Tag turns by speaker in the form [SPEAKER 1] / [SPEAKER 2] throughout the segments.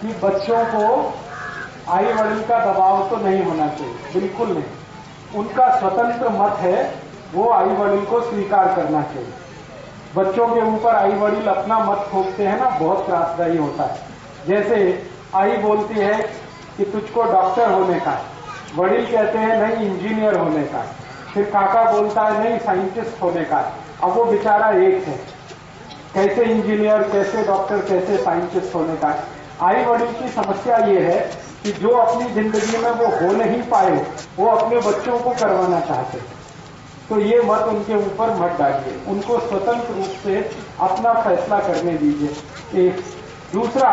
[SPEAKER 1] कि बच्चों को आई वडील का दबाव तो नहीं होना चाहिए, बिल्कुल नहीं। उनका स्वतंत्र मत है, वो आई वडील को स्वीकार करना चाहिए। बच्चों के ऊपर आई वडील अपना मत थोपते हैं ना, बहुत त्रासदायी होता है। जैसे आई बोलती है कि तुझको डॉक्टर होने का है, वडील कहते हैं नहीं इंजीनियर होने का है, फिर काका बोलता है नहीं साइंटिस्ट होने का है। अब वो बेचारा एक है, कैसे इंजीनियर, कैसे डॉक्टर, कैसे साइंटिस्ट होने का है। आई वडील की समस्या ये है कि जो अपनी जिंदगी में वो हो नहीं पाए, वो अपने बच्चों को करवाना चाहते हैं। तो ये मत उनके ऊपर मत डालिए, उनको स्वतंत्र रूप से अपना फैसला करने दीजिए। एक दूसरा,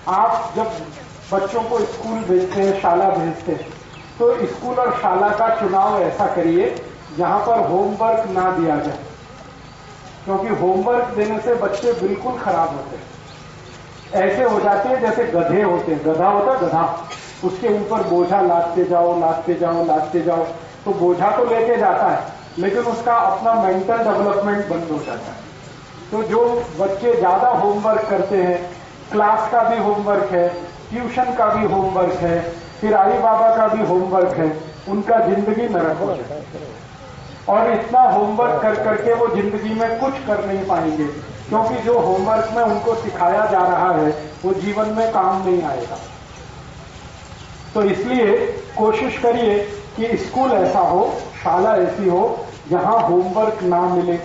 [SPEAKER 1] आप जब बच्चों को स्कूल भेजते हैं, शाला भेजते हैं, तो स्कूल और शाला का चुनाव ऐसा करिए जहां पर होमवर्क ना दिया जाए, क्योंकि होमवर्क देने से बच्चे बिल्कुल खराब होते हैं। ऐसे हो जाते हैं जैसे गधे होते हैं, गधा होता है गधा, उसके ऊपर बोझा लादते जाओ लादते जाओ लादते जाओ, तो बोझा तो लेके जाता है लेकिन उसका अपना मेंटल डेवलपमेंट बंद हो जाता है। तो जो बच्चे ज्यादा होमवर्क करते हैं, क्लास का भी होमवर्क है, ट्यूशन का भी होमवर्क है, फिर आई बाबा का भी होमवर्क है, उनका जिंदगी नरक हो जाए। और इतना होमवर्क कर करके वो जिंदगी में कुछ कर नहीं पाएंगे, क्योंकि जो होमवर्क में उनको सिखाया जा रहा है वो जीवन में काम नहीं आएगा। तो इसलिए कोशिश करिए कि स्कूल ऐसा हो, शाला ऐसी हो जहां होमवर्क ना मिले।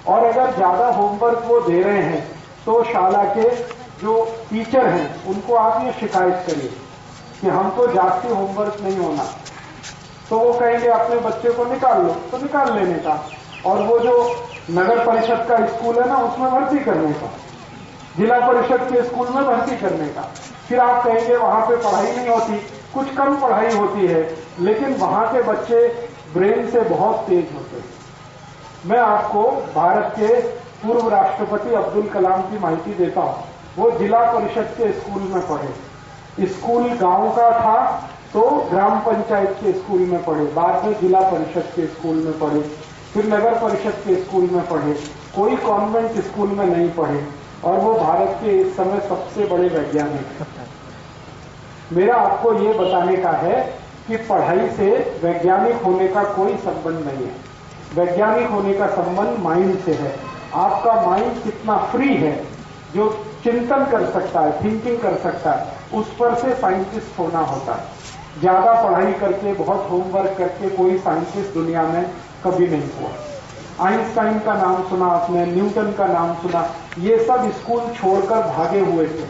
[SPEAKER 1] और अगर ज्यादा होमवर्क वो दे रहे हैं तो शाला के जो टीचर हैं उनको आप ये शिकायत करिए कि हमको जास्ती होमवर्क नहीं होना। तो वो कहेंगे अपने बच्चे को निकाल लो, तो निकाल लेने का, और वो जो नगर परिषद का स्कूल है ना उसमें भर्ती करने का, जिला परिषद के स्कूल में भर्ती करने का। फिर आप कहेंगे वहां पे पढ़ाई नहीं होती, कुछ कम पढ़ाई होती है, लेकिन वहां के बच्चे ब्रेन से बहुत तेज होते हैं। मैं आपको भारत के पूर्व राष्ट्रपति अब्दुल कलाम की माहिती देता हूं। वो जिला परिषद के स्कूल में पढ़े, स्कूल गांव का था तो ग्राम पंचायत के स्कूल में पढ़े, बाद में जिला परिषद के स्कूल में पढ़े, फिर नगर परिषद के स्कूल में पढ़े, कोई कॉन्वेंट स्कूल में नहीं पढ़े, और वो भारत के इस समय सबसे बड़े वैज्ञानिक हैं। मेरा आपको ये बताने का है कि पढ़ाई से वैज्ञानिक होने का कोई संबंध नहीं है। वैज्ञानिक होने का संबंध माइंड से है। आपका माइंड कितना फ्री है, जो चिंतन कर सकता है, थिंकिंग कर सकता है, उस पर से साइंटिस्ट होना होता है। ज्यादा पढ़ाई करके, बहुत होमवर्क करके कोई साइंटिस्ट दुनिया में कभी नहीं हुआ। आइंस्टाइन का नाम सुना आपने, न्यूटन का नाम सुना, ये सब स्कूल छोड़कर भागे हुए थे,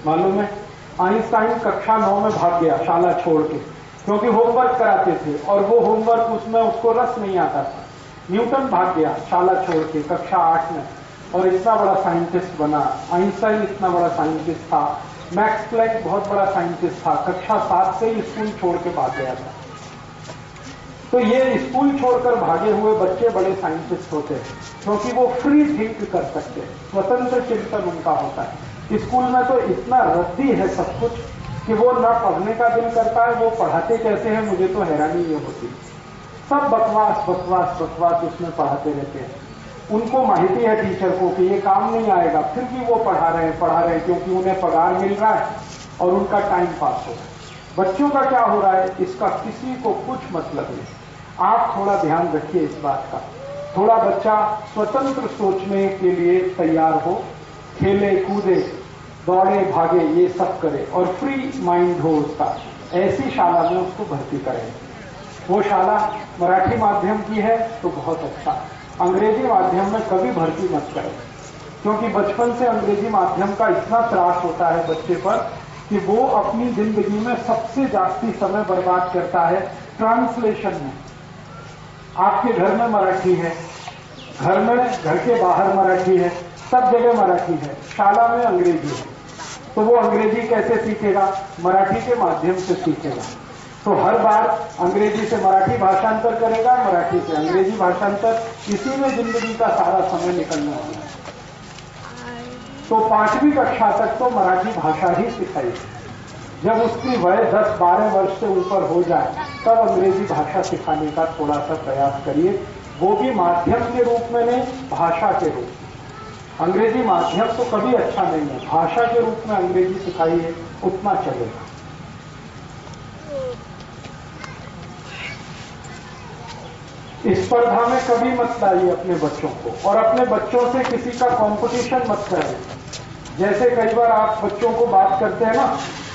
[SPEAKER 1] मालूम है। आइंस्टाइन कक्षा 9 में भाग गया शाला छोड़ के, क्योंकि होमवर्क कराते थे और वो होमवर्क उसमें उसको रस नहीं आता था। न्यूटन भाग गया शाला छोड़ के कक्षा 8 में, और इतना बड़ा साइंटिस्ट बना। आइंस्टाइन इतना बड़ा साइंटिस्ट था। मैक्स प्लैंक बहुत बड़ा साइंटिस्ट था, कक्षा 7 से ही स्कूल छोड़ के भाग गया था। तो ये स्कूल छोड़कर भागे हुए बच्चे बड़े साइंटिस्ट होते हैं, क्योंकि वो फ्री थिंक कर सकते हैं, स्वतंत्र चिंतन उनका होता है। स्कूल में तो इतना रद्दी है सब कुछ कि वो ना पढ़ने का दिल करता है, वो पढ़ाते कैसे हैं मुझे तो हैरानी ये होती है। सब बकवास बकवास बकवास उसमें पढ़ाते रहते हैं। उनको माहिती है टीचर को कि ये काम नहीं आएगा, फिर भी वो पढ़ा रहे हैं, क्योंकि उन्हें पगार मिल रहा है और उनका टाइम पास हो रहा है। बच्चों का क्या हो रहा है इसका किसी को कुछ मतलब नहीं। आप थोड़ा ध्यान रखिए इस बात का। थोड़ा बच्चा स्वतंत्र सोचने के लिए तैयार हो, खेले कूदे, दौड़े भागे, ये सब करे और फ्री माइंड हो उसका, ऐसी शाला में उसको भर्ती करें। वो शाला मराठी माध्यम की है तो बहुत अच्छा, अंग्रेजी माध्यम में कभी भर्ती मत करें, क्योंकि बचपन से अंग्रेजी माध्यम का इतना त्रास होता है बच्चे पर कि वो अपनी जिंदगी में सबसे जास्ती समय बर्बाद करता है ट्रांसलेशन में। आपके घर में मराठी है, घर के बाहर मराठी है, सब जगह मराठी है, शाला में अंग्रेजी है, तो वो अंग्रेजी कैसे सीखेगा? मराठी के माध्यम से सीखेगा। तो हर बार अंग्रेजी से मराठी भाषांतर करेगा, मराठी से अंग्रेजी भाषांतर, इसी में जिंदगी का सारा समय निकलने वाला है। तो 5वीं कक्षा तक तो मराठी भाषा ही सिखाई। जब उसकी वय 10-12 वर्ष से ऊपर हो जाए तब अंग्रेजी भाषा सिखाने का थोड़ा सा प्रयास करिए, वो भी माध्यम के रूप में नहीं, भाषा के रूप में। अंग्रेजी माध्यम तो कभी अच्छा नहीं है, भाषा के रूप में अंग्रेजी सिखाइए उतना चलेगा। स्पर्धा में कभी मत लाइए अपने बच्चों को, और अपने बच्चों से किसी का कंपटीशन मत कराइए। जैसे कई बार आप बच्चों को बात करते हैं ना,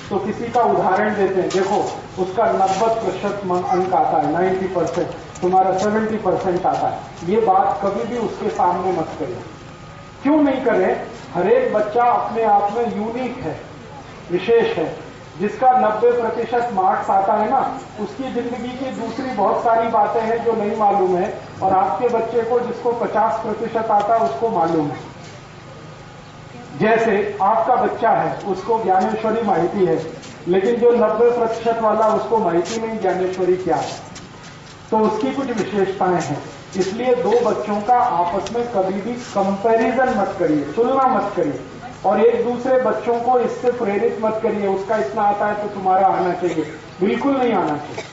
[SPEAKER 1] तो किसी का उदाहरण देते हैं, देखो उसका 90% अंक आता है, 90%, तुम्हारा 70% आता है। ये बात कभी भी उसके सामने मत करें। क्यों नहीं करें? हर एक बच्चा अपने आप में यूनिक है, विशेष है। जिसका 90% मार्क्स आता है ना, उसकी जिंदगी की दूसरी बहुत सारी बातें हैं जो नहीं मालूम है, और आपके बच्चे को जिसको 50% आता है उसको मालूम है। जैसे आपका बच्चा है, उसको ज्ञानेश्वरी माहिती है, लेकिन जो 90% वाला उसको माहिती नहीं ज्ञानेश्वरी क्या है, तो उसकी कुछ विशेषताएं हैं। इसलिए दो बच्चों का आपस में कभी भी कंपैरिजन मत करिए, तुलना मत करिए, और एक दूसरे बच्चों को इससे प्रेरित मत करिए, उसका इतना आता है तो तुम्हारा आना चाहिए, बिल्कुल नहीं आना चाहिए।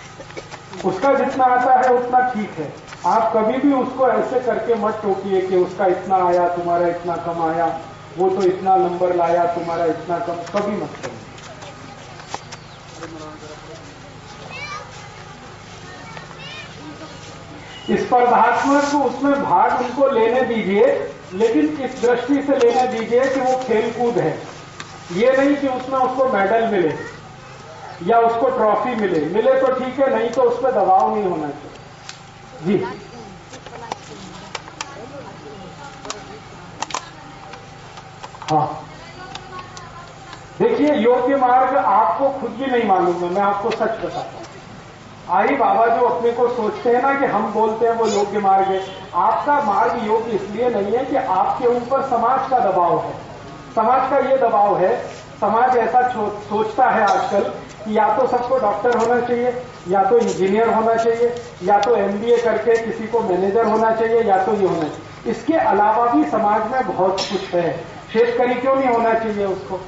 [SPEAKER 1] उसका जितना आता है उतना ठीक है। आप कभी भी उसको ऐसे करके मत टोकिए कि उसका इतना आया तुम्हारा इतना कम आया, वो तो इतना नंबर लाया तुम्हारा इतना कम, कभी मत करिए। स्पर्धात्मक उसमें भाग उनको लेने दीजिए, लेकिन इस दृष्टि से लेने दीजिए कि वो खेलकूद है। ये नहीं कि उसमें उसको मेडल मिले या उसको ट्रॉफी मिले, मिले तो ठीक है, नहीं तो उस पर दबाव नहीं होना चाहिए। जी हाँ, देखिए योग्य मार्ग आपको खुद भी नहीं मालूम है, मैं आपको सच बताता हूं। आई बाबा जो अपने को सोचते हैं ना कि हम बोलते हैं वो योग्य मार्ग है, आपका मार्ग योग्य इसलिए नहीं है कि आपके ऊपर समाज का दबाव है। समाज का ये दबाव है, समाज ऐसा सोचता है आजकल कि या तो सबको डॉक्टर होना चाहिए, या तो इंजीनियर होना चाहिए, या तो एमबीए करके किसी को मैनेजर होना चाहिए, या तो ये होना चाहिए। इसके अलावा भी समाज में बहुत कुछ है। शेतकरी क्यों नहीं होना चाहिए, उसको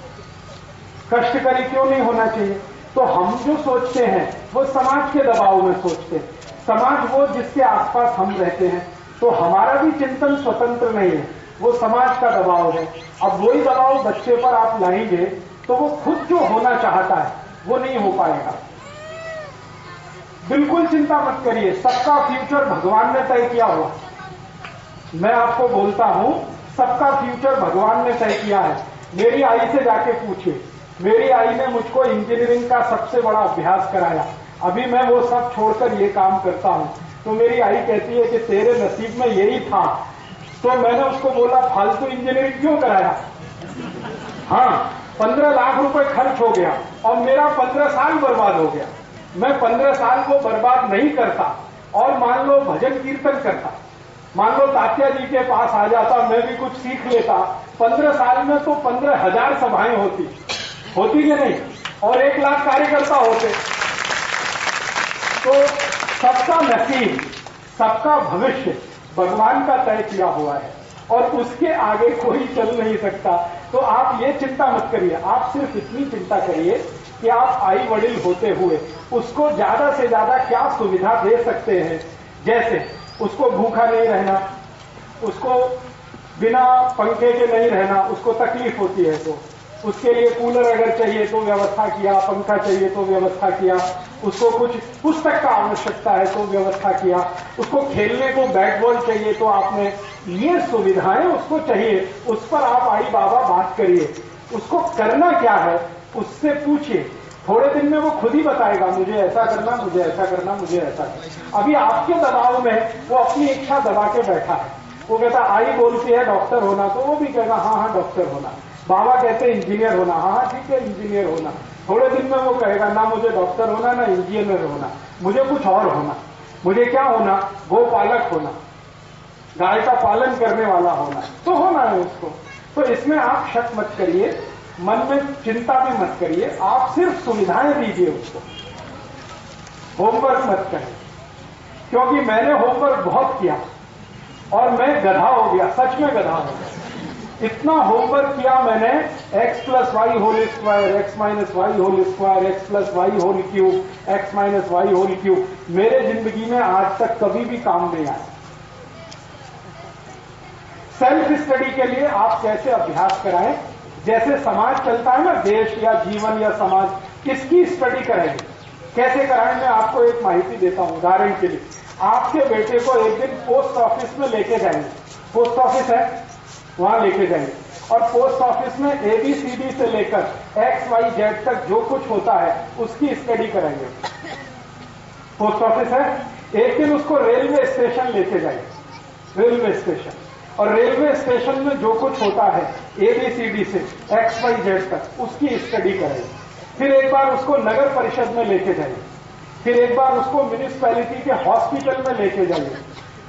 [SPEAKER 1] कष्टकरी क्यों नहीं होना चाहिए? तो हम जो सोचते हैं वो समाज के दबाव में सोचते हैं। समाज वो जिसके आसपास हम रहते हैं, तो हमारा भी चिंतन स्वतंत्र नहीं है, वो समाज का दबाव है। अब वही दबाव बच्चे पर आप लाएंगे तो वो खुद जो होना चाहता है वो नहीं हो पाएगा। बिल्कुल चिंता मत करिए, सबका फ्यूचर भगवान ने तय किया हुआ। मैं आपको बोलता हूं, सबका फ्यूचर भगवान ने तय किया है। मेरी आई से जाके पूछिए, मेरी आई ने मुझको इंजीनियरिंग का सबसे बड़ा अभ्यास कराया, अभी मैं वो सब छोड़कर ये काम करता हूं। तो मेरी आई कहती है कि तेरे नसीब में यही था। तो मैंने उसको बोला फालतू इंजीनियरिंग क्यों कराया? हाँ, 15 लाख रुपए खर्च हो गया और मेरा 15 साल बर्बाद हो गया। मैं 15 साल को बर्बाद नहीं करता और मान लो भजन कीर्तन करता, मान लो तात्या जी के पास आ जाता, मैं भी कुछ सीख लेता, 15 साल में तो 15,000 सभाएं होती कि नहीं, और 1 लाख कार्यकर्ता होते। तो सबका नसीब, सबका भविष्य भगवान का तय किया हुआ है और उसके आगे कोई चल नहीं सकता। तो आप ये चिंता मत करिए, आप सिर्फ इतनी चिंता करिए कि आप आई वडील होते हुए उसको ज्यादा से ज्यादा क्या सुविधा दे सकते हैं। जैसे उसको भूखा नहीं रहना, उसको बिना पंखे के नहीं रहना, उसको तकलीफ होती है तो उसके लिए कूलर अगर चाहिए तो व्यवस्था किया, पंखा चाहिए तो व्यवस्था किया, उसको कुछ पुस्तक का आवश्यकता है तो व्यवस्था किया, उसको खेलने को बैट बॉल चाहिए तो आपने ये सुविधाएं उसको चाहिए, उस पर आप आई बाबा बात करिए। उसको करना क्या है उससे पूछिए, थोड़े दिन में वो खुद ही बताएगा, मुझे ऐसा करना, मुझे ऐसा करना, मुझे ऐसा करना। अभी आपके दबाव में वो अपनी इच्छा दबा के बैठा है। वो कहता आई बोलती है डॉक्टर होना, तो वो भी कहेगा हाँ हाँ डॉक्टर होना। बाबा कहते हैं इंजीनियर होना, हाँ हाँ ठीक है इंजीनियर होना। थोड़े दिन में वो कहेगा ना मुझे डॉक्टर होना, ना इंजीनियर होना, मुझे कुछ और होना। मुझे क्या होना? गोपालक होना, गाय का पालन करने वाला होना, तो होना है उसको। तो इसमें आप शक मत करिए, मन में चिंता भी मत करिए, आप सिर्फ सुविधाएं दीजिए उसको, होमवर्क मत करिए। क्योंकि मैंने होमवर्क बहुत किया और मैं गधा हो गया, सच में गधा हो गया। इतना होमवर्क किया मैंने, x + y whole square, x - y whole square, x + y whole cube, x - y whole cube, मेरे जिंदगी में आज तक कभी भी काम नहीं आया। सेल्फ स्टडी के लिए आप कैसे अभ्यास कराएं, जैसे समाज चलता है ना, देश या जीवन या समाज, इसकी स्टडी कराएंगे। कैसे कराएं, मैं आपको एक माहिती देता हूं। उदाहरण के लिए आपके बेटे को एक दिन पोस्ट ऑफिस में लेके जाएंगे, पोस्ट ऑफिस है वहां लेके जाएंगे, और पोस्ट ऑफिस में ABCD से लेकर XYZ तक जो कुछ होता है उसकी स्टडी कराएंगे। पोस्ट ऑफिस है, एक दिन उसको रेलवे स्टेशन लेके जाएंगे, रेलवे स्टेशन, और रेलवे स्टेशन में जो कुछ होता है ABCD से XYZ तक उसकी स्टडी करेंगे। फिर एक बार उसको नगर परिषद में लेके जाइए, फिर एक बार उसको म्यूनिसिपैलिटी के हॉस्पिटल में लेके जाइए,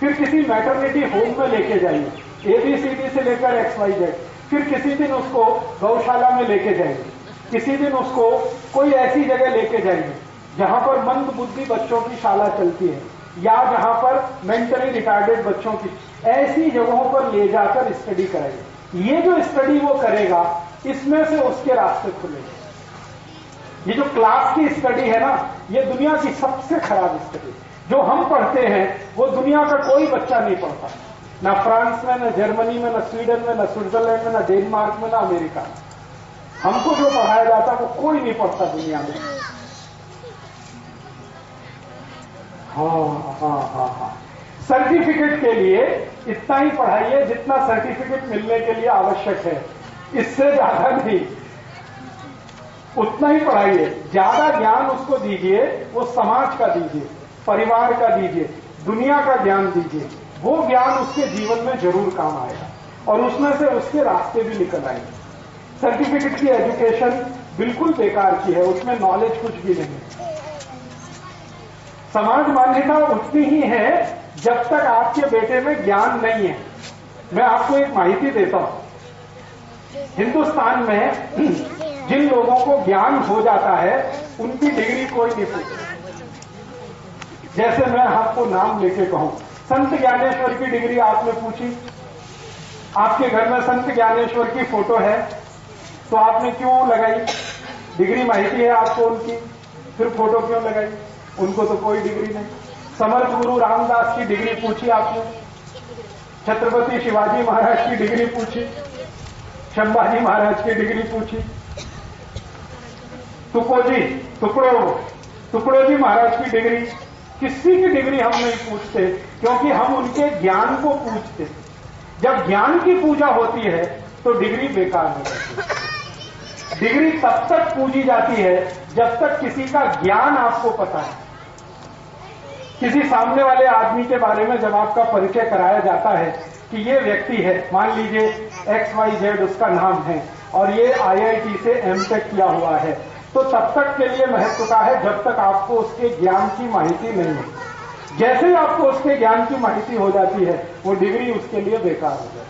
[SPEAKER 1] फिर किसी मैटरनिटी होम में लेके जाइए, ABCD से लेकर XYZ। फिर किसी दिन उसको गौशाला में लेके जाएंगे, किसी दिन उसको कोई ऐसी जगह लेके जाएंगे जहां पर मंद बुद्धि बच्चों की शाला चलती है, या जहां पर मेंटली रिटार्डेड बच्चों की, ऐसी जगहों पर ले जाकर स्टडी कराएंगे। ये जो स्टडी वो करेगा, इसमें से उसके रास्ते खुलेंगे। ये जो क्लास की स्टडी है ना, ये दुनिया की सबसे खराब स्टडी। जो हम पढ़ते हैं वो दुनिया का कोई बच्चा नहीं पढ़ता, ना फ्रांस में, ना जर्मनी में, ना स्वीडन में, ना स्विट्जरलैंड में, ना डेनमार्क में, ना अमेरिका में। हमको जो पढ़ाया जाता वो कोई नहीं पढ़ता दुनिया में। हाँ। सर्टिफिकेट के लिए इतना ही पढ़ाइए जितना सर्टिफिकेट मिलने के लिए आवश्यक है, इससे ज्यादा नहीं। उतना ही पढ़ाइए, ज्यादा ज्ञान उसको दीजिए, वो समाज का दीजिए, परिवार का दीजिए, दुनिया का ज्ञान दीजिए। वो ज्ञान उसके जीवन में जरूर काम आएगा और उसमें से उसके रास्ते भी निकल आएंगे। सर्टिफिकेट की एजुकेशन बिल्कुल बेकार की है, उसमें नॉलेज कुछ भी नहीं है। समाज मान्यता उतनी ही है जब तक आपके बेटे में ज्ञान नहीं है। मैं आपको एक माहिती देता हूं। हिंदुस्तान में जिन लोगों को ज्ञान हो जाता है उनकी डिग्री कोई नहीं पूछता। जैसे मैं आपको नाम लेके कहूं, संत ज्ञानेश्वर की डिग्री आपने पूछी, आपके घर में संत ज्ञानेश्वर की फोटो है तो आपने क्यों लगाई? डिग्री माहिती है आपको उनकी, फिर फोटो क्यों लगाई? उनको तो कोई डिग्री नहीं। समर्थ गुरु रामदास की डिग्री पूछी आपने, छत्रपति शिवाजी महाराज की डिग्री पूछी, संभाजी महाराज की डिग्री पूछी, टुकड़ो जी महाराज की डिग्री, किसी की डिग्री हम नहीं पूछते, क्योंकि हम उनके ज्ञान को पूछते। जब ज्ञान की पूजा होती है तो डिग्री बेकार हो जाती है। डिग्री तब तक पूजी जाती है जब तक किसी का ज्ञान आपको पता है। किसी सामने वाले आदमी के बारे में जब आपका परिचय कराया जाता है कि ये व्यक्ति है, मान लीजिए XYZ उसका नाम है और ये IIT से M.Tech किया हुआ है, तो तब तक के लिए महत्व का है जब तक आपको उसके ज्ञान की माहिती नहीं है। जैसे ही आपको उसके ज्ञान की माहिती हो जाती है, वो डिग्री उसके लिए बेकार हो जाती है।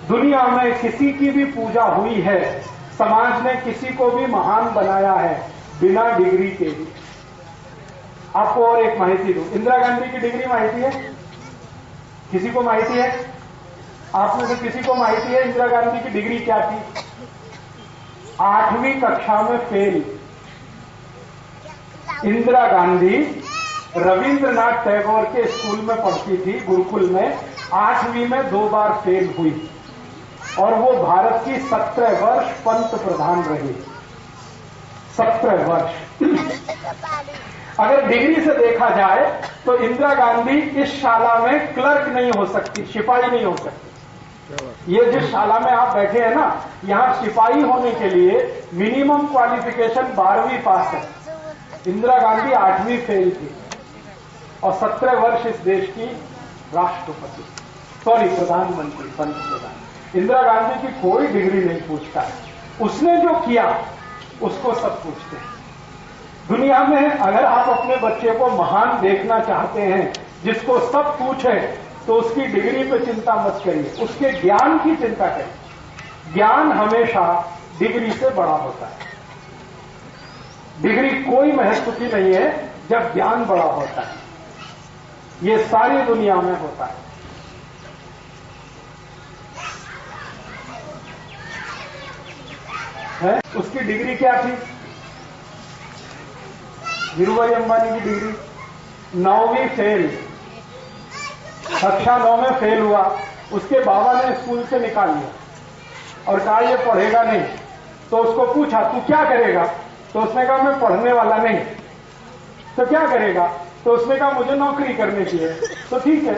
[SPEAKER 1] दुनिया में किसी की भी पूजा हुई है, समाज ने किसी को भी महान बनाया है बिना डिग्री के भी। आपको और एक माहिती दूं, इंदिरा गांधी की डिग्री माहिती है? किसी को माहिती है? आप में से किसी को माहिती है इंदिरा गांधी की डिग्री क्या थी? 8वीं कक्षा में फेल। इंदिरा गांधी रविंद्रनाथ टैगोर के स्कूल में पढ़ती थी, गुरुकुल में। 8वीं में 2 बार फेल हुई और वो भारत की 17 वर्ष पंत प्रधान रही। 17 वर्ष। अगर डिग्री से देखा जाए तो इंदिरा गांधी इस शाला में क्लर्क नहीं हो सकती, सिपाही नहीं हो सकती। ये जिस शाला में आप बैठे हैं ना, यहां सिपाही होने के लिए मिनिमम क्वालिफिकेशन 12वीं पास है। इंदिरा गांधी 8वीं फेल थी और 17 वर्ष इस देश की राष्ट्रपति, प्रधानमंत्री, पंत प्रधान। इंदिरा गांधी की कोई डिग्री नहीं पूछता है। उसने जो किया उसको सब पूछते हैं। दुनिया में अगर आप अपने बच्चे को महान देखना चाहते हैं, जिसको सब पूछे, तो उसकी डिग्री पे चिंता मत करिए, उसके ज्ञान की चिंता करिए। ज्ञान हमेशा डिग्री से बड़ा होता है। डिग्री कोई महत्व की नहीं है जब ज्ञान बड़ा होता है। ये सारी दुनिया में होता है। उसकी डिग्री क्या थी? धीरूभाई अंबानी की डिग्री 9वीं फेल, कक्षा 9 में फेल हुआ, उसके बाबा ने स्कूल से निकाल लिया और कहा ये पढ़ेगा नहीं। तो उसको पूछा तू क्या करेगा? तो उसने कहा मैं पढ़ने वाला नहीं। तो क्या करेगा? तो उसने कहा मुझे नौकरी करनी चाहिए। तो ठीक है,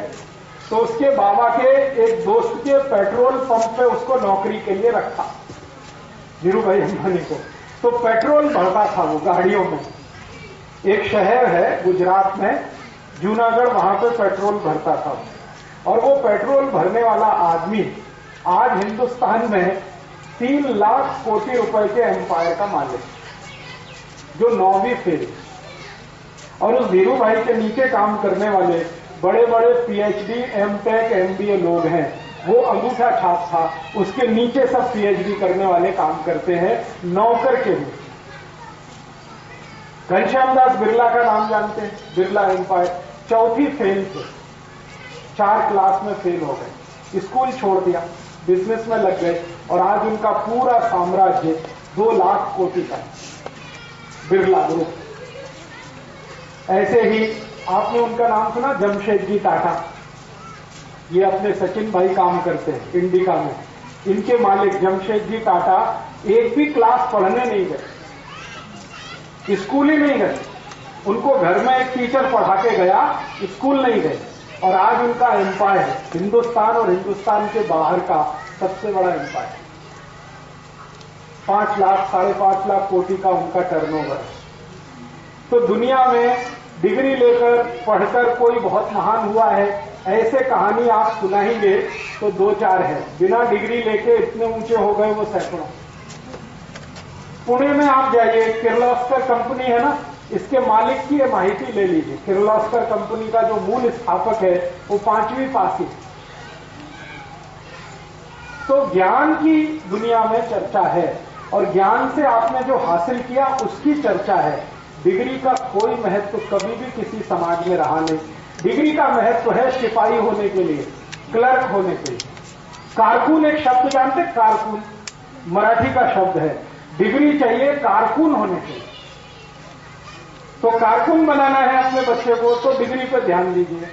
[SPEAKER 1] तो उसके बाबा के एक दोस्त के पेट्रोल पंप पे उसको नौकरी के लिए रखा, धीरू भाई अंबानी को। तो पेट्रोल भरता था वो गाड़ियों में। एक शहर है गुजरात में, जूनागढ़, वहां पे पेट्रोल भरता था। और वो पेट्रोल भरने वाला आदमी आज हिंदुस्तान में 3 लाख कोटि रुपए के एम्पायर का मालिक, जो 9वीं फेल। और उस धीरू भाई के नीचे काम करने वाले बड़े बड़े पीएचडी, एमटेक, एमबीए लोग हैं। वो अंगूठा छाप था, उसके नीचे सब पीएचडी करने वाले काम करते हैं, नौकर के भी। घनश्याम दास बिरला का नाम जानते हैं? बिरला एम्पायर, 4थी फेल थे, 4 क्लास में फेल हो गए, स्कूल छोड़ दिया, बिजनेस में लग गए और आज उनका पूरा साम्राज्य 2 लाख कोटि का, बिरला ग्रुप। ऐसे ही आपने उनका नाम सुना, जमशेदजी टाटा। ये अपने सचिन भाई काम करते हैं इंडिका में। इनके मालिक जमशेदजी टाटा एक भी क्लास पढ़ने नहीं गए, स्कूल ही नहीं गए। उनको घर में एक टीचर पढ़ा के गया, स्कूल नहीं गए। और आज उनका एम्पायर हिंदुस्तान और हिंदुस्तान के बाहर का सबसे बड़ा एम्पायर, 5 लाख 5.5 लाख कोटि का उनका टर्नओवर है। तो दुनिया में डिग्री लेकर पढ़कर कोई बहुत महान हुआ है, ऐसे कहानी आप सुनाएंगे तो 2-4 है। बिना डिग्री लेके इतने ऊंचे हो गए वो सैकड़ों। पुणे में आप जाइए, किर्लोस्कर कंपनी है ना, इसके मालिक की ये माहिती ले लीजिए। किर्लोस्कर कंपनी का जो मूल स्थापक है वो 5वीं पास ही। तो ज्ञान की दुनिया में चर्चा है और ज्ञान से आपने जो हासिल किया उसकी चर्चा है। डिग्री का कोई महत्व कभी भी किसी समाज में रहा नहीं। डिग्री का महत्व है सिपाही होने के लिए, क्लर्क होने के लिए। कारकुन एक शब्द जानते? कारकुन मराठी का शब्द है। डिग्री चाहिए कारकुन होने के लिए। तो कारकुन बनाना है अपने बच्चे को तो डिग्री पर ध्यान दीजिए।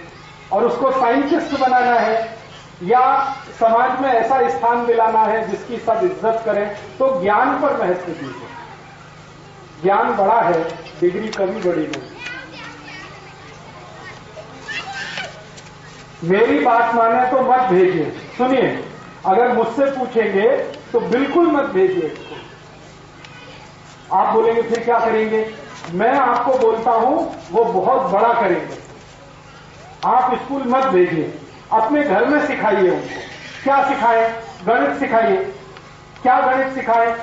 [SPEAKER 1] और उसको साइंटिस्ट बनाना है या समाज में ऐसा स्थान दिलाना है जिसकी सब इज्जत करें तो ज्ञान पर महत्व दीजिए। ज्ञान बड़ा है, डिग्री कभी बड़ी नहीं। मेरी बात माने तो मत भेजिए। सुनिए, अगर मुझसे पूछेंगे तो बिल्कुल मत भेजिए इसको। आप बोलेंगे फिर क्या करेंगे? मैं आपको बोलता हूं वो बहुत बड़ा करेंगे। आप स्कूल मत भेजिए, अपने घर में सिखाइए उनको। क्या सिखाएं? गणित सिखाइए। क्या गणित सिखाएं?